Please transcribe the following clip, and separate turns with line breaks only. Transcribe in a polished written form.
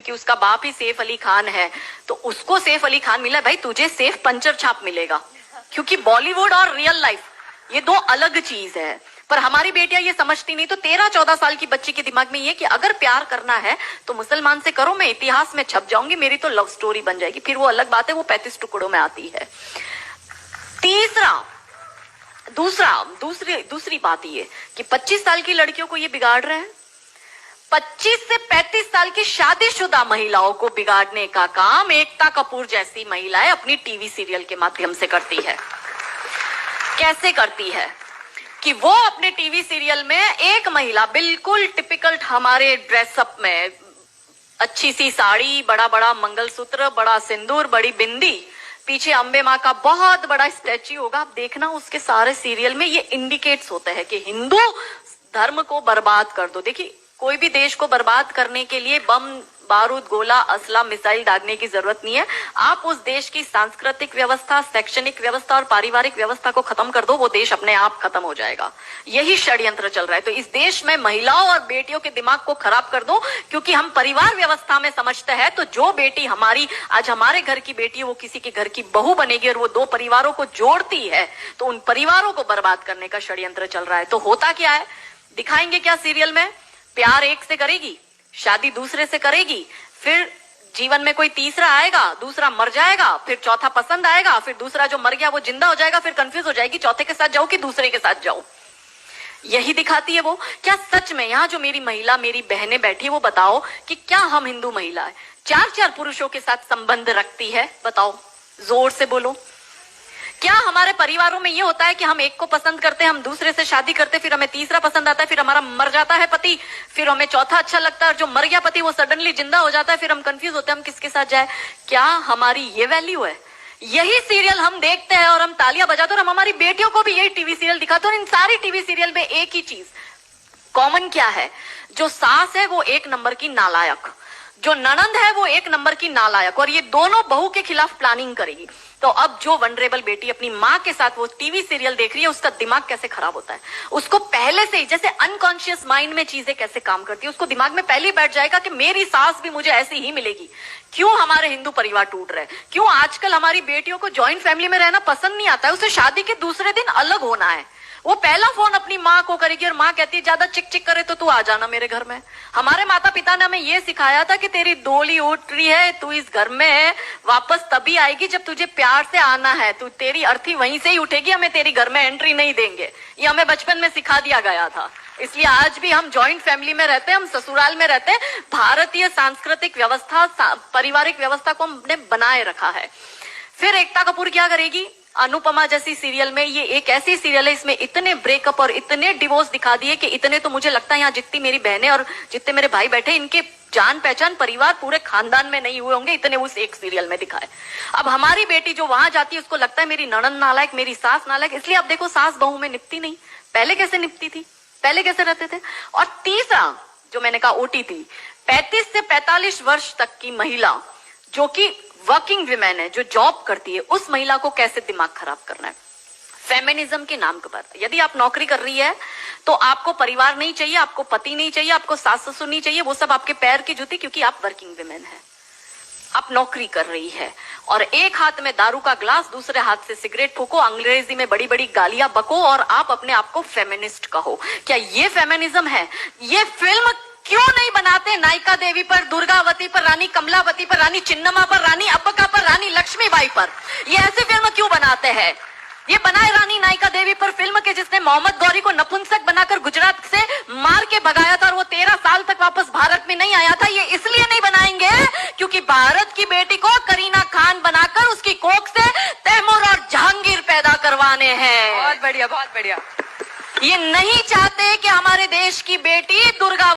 क्योंकि उसका बाप ही सैफ अली खान है, तो उसको सैफ अली खान मिला, भाई तुझे सैफ पंचर छाप मिलेगा, क्योंकि बॉलीवुड और रियल लाइफ ये दो अलग चीज है। पर हमारी बेटियां ये समझती नहीं। तो 13-14 साल की बच्ची के दिमाग में ये कि अगर प्यार करना है तो मुसलमान से करो, मैं इतिहास में छप जाऊंगी, मेरी तो लव स्टोरी बन जाएगी। फिर वो अलग बात है, वो 35 टुकड़ों में आती है। दूसरी बात ये कि 25 साल की लड़कियों को ये बिगाड़ रहे हैं। 25 से 35 साल की शादीशुदा महिलाओं को बिगाड़ने का काम एकता कपूर जैसी महिलाएं अपनी टीवी सीरियल के माध्यम से करती है। कैसे करती है कि वो अपने टीवी सीरियल में एक महिला बिल्कुल टिपिकल हमारे ड्रेसअप में, अच्छी सी साड़ी, बड़ा बड़ा मंगलसूत्र, बड़ा सिंदूर, बड़ी बिंदी, पीछे अंबे माँ का बहुत बड़ा स्टैच्यू होगा। आप देखना उसके सारे सीरियल में ये इंडिकेट्स होते हैं कि हिंदू धर्म को बर्बाद कर दो। देखिए, कोई भी देश को बर्बाद करने के लिए बम, बारूद, गोला, असला, मिसाइल दागने की जरूरत नहीं है। आप उस देश की सांस्कृतिक व्यवस्था, शैक्षणिक व्यवस्था और पारिवारिक व्यवस्था को खत्म कर दो, वो देश अपने आप खत्म हो जाएगा। यही षड्यंत्र चल रहा है। तो इस देश में महिलाओं और बेटियों के दिमाग को खराब कर दो, क्योंकि हम परिवार व्यवस्था में समझते हैं। तो जो बेटी हमारी आज हमारे घर की बेटी है, वो किसी के घर की बहू बनेगी और वो दो परिवारों को जोड़ती है, तो उन परिवारों को बर्बाद करने का षड्यंत्र चल रहा है। तो होता क्या है, दिखाएंगे क्या सीरियल में? प्यार एक से करेगी, शादी दूसरे से करेगी, फिर जीवन में कोई तीसरा आएगा, दूसरा मर जाएगा, फिर चौथा पसंद आएगा, फिर दूसरा जो मर गया वो जिंदा हो जाएगा, फिर कंफ्यूज हो जाएगी चौथे के साथ जाओ कि दूसरे के साथ जाओ। यही दिखाती है वो। क्या सच में यहाँ जो मेरी महिला, मेरी बहनें बैठी, वो बताओ कि क्या हम हिंदू महिला है 4-4 पुरुषों के साथ संबंध रखती है? बताओ, जोर से बोलो। क्या हमारे परिवारों में ये होता है कि हम एक को पसंद करते हैं, हम दूसरे से शादी करते, फिर हमें तीसरा पसंद आता है, फिर हमारा मर जाता है पति, फिर हमें चौथा अच्छा लगता है, और जो मर गया पति वो सडनली जिंदा हो जाता है, फिर हम कंफ्यूज होते हैं हम किसके साथ जाए? क्या हमारी ये वैल्यू है? यही सीरियल हम देखते हैं और हम तालियां बजाते हैं, और हम हमारी बेटियों को भी यही टीवी सीरियल दिखाते हैं। और इन सारी टीवी सीरियल में एक ही चीज कॉमन क्या है? जो सास है वो एक नंबर की नालायक, जो ननंद है वो एक नंबर की नालायक, और ये दोनों बहू के खिलाफ प्लानिंग करेगी। तो अब जो वनरेबल बेटी अपनी माँ के साथ वो टीवी सीरियल देख रही है, उसका दिमाग कैसे खराब होता है, उसको पहले से ही, जैसे अनकॉन्शियस माइंड में चीजें कैसे काम करती है, उसको दिमाग में पहले ही बैठ जाएगा कि मेरी सास भी मुझे ऐसी ही मिलेगी। क्यों हमारे हिंदू परिवार टूट रहे हैं? क्यों आजकल हमारी बेटियों को जॉइंट फैमिली में रहना पसंद नहीं आता है? उसे शादी के दूसरे दिन अलग होना है। वो पहला फोन अपनी माँ को करेगी और माँ कहती है ज्यादा चिक चिक करे तो तू आ जाना मेरे घर में। हमारे माता पिता ने हमें ये सिखाया था कि तेरी डोली उठ रही है, तू इस घर में वापस तभी आएगी जब तुझे प्यार से आना है, तू तेरी अर्थी वहीं से ही उठेगी, हमें तेरी घर में एंट्री नहीं देंगे। ये हमें बचपन में सिखा दिया गया था। इसलिए आज भी हम जॉइंट फैमिली में रहते हैं, हम ससुराल में रहते हैं। भारतीय सांस्कृतिक व्यवस्था, पारिवारिक व्यवस्था को हमने बनाए रखा है। फिर एकता कपूर क्या करेगी? अनुपमा जैसी सीरियल में, ये एक ऐसी सीरियल है इसमें इतने ब्रेकअप और इतने डिवोर्स दिखा दिए कि इतने तो मुझे लगता है यहाँ जितनी मेरी बहनें और जितने मेरे भाई बैठे, इनके जान पहचान परिवार पूरे खानदान में नहीं हुए होंगे, इतने उस एक सीरियल में दिखाए। अब हमारी बेटी जो वहां जाती है, उसको लगता है मेरी ननंद नालायक, मेरी सास नालायक। इसलिए अब देखो सास बहू में निपती नहीं। पहले कैसे निपती थी, पहले कैसे रहते थे? और तीसरा जो मैंने कहा OTT, 35 से 45 वर्ष तक की महिला जो कि वर्किंग विमेन है, जो जॉब करती है, उस महिला को कैसे दिमाग खराब करना है फेमिनिज्म के नाम पर। यदि आप नौकरी कर रही है तो आपको परिवार नहीं चाहिए, आपको पति नहीं चाहिए, आपको सास ससुर नहीं चाहिए, वो सब आपके पैर की जूती, क्योंकि आप वर्किंग विमेन है, आप नौकरी कर रही है। और एक हाथ में दारू का ग्लास, दूसरे हाथ से सिगरेट फूको, अंग्रेजी में बड़ी बड़ी गालियां बको और आप अपने आप को फेमिनिस्ट कहो। क्या ये फेमिनिज्म है? ये फिल्म क्यों नहीं बनाते नायिका देवी पर, दुर्गावती पर, रानी कमलावती पर, रानी चिन्नमा पर, रानी अब्बका पर, रानी लक्ष्मीबाई पर? ये ऐसी फिल्म क्यों बनाते हैं? ये बनाए रानी नायिका देवी पर फिल्म के जिसने मोहम्मद गौरी को नपुंसक बनाकर गुजरात से मार के भगाया था और वो 13 साल तक वापस भारत में नहीं आया था। ये इसलिए नहीं बनाएंगे क्योंकि भारत की बेटी को करीना खान बनाकर उसकी कोख से तैमूर और जहांगीर पैदा करवाने हैं।
बहुत बढ़िया, बहुत बढ़िया।
ये नहीं चाहते कि हमारे देश की बेटी दुर्गा